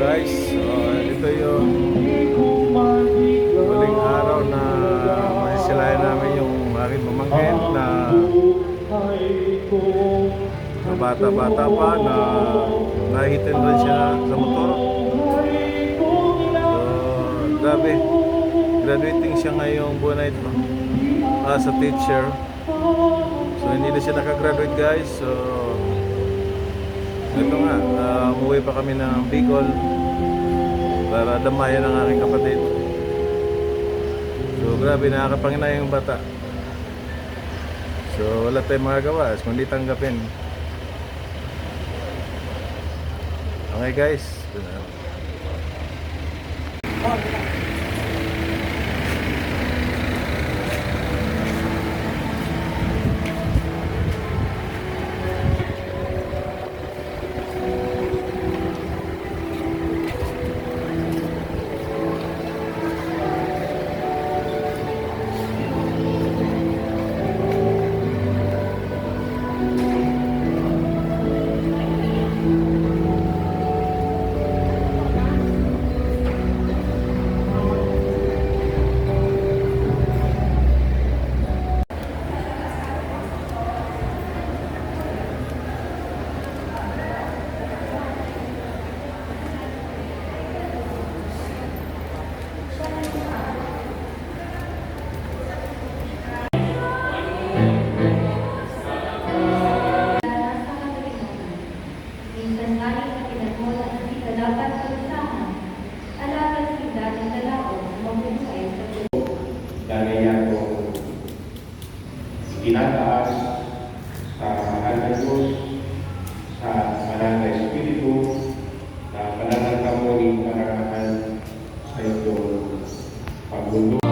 guys, so ito yung huling araw na masisilayan namin yung aking pamangkin na bata-bata pa na nahitin rin siya sa motor. So grabe, graduating siya ngayong buwan na ito as a teacher. So hindi na siya nakagraduate guys. So ito nga, umuwi pa kami ng Bicol para damayan ang aking kapatid. So grabe, nakakapanginayang yung bata. So wala tayong magagawa kundi tanggapin. Okay guys. Dahil ako tinataas sa mahal na Diyos, sa mahal na Espiritu, na pananangka mo rin karanahan sa iyong pagmundo.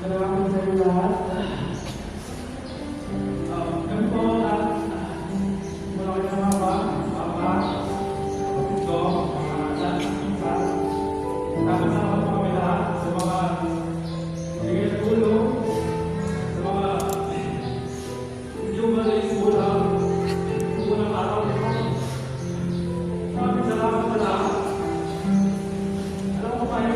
Salamat sa inyo lahat. Kami po lahat, mula kayo sa mga papa, ito, mga anak, tapos naman po kami lahat sa mga bigay na tulong, sa mga human unang araw nito. Maraming salamat sa lahat. Alam ko kayo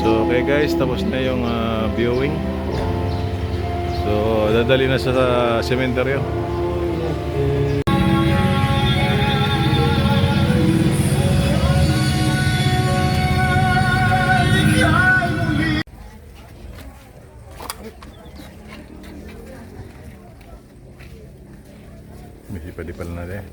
So okay guys, tapos na yung viewing. So dadali na sa sementeryo. Misi pa di pala na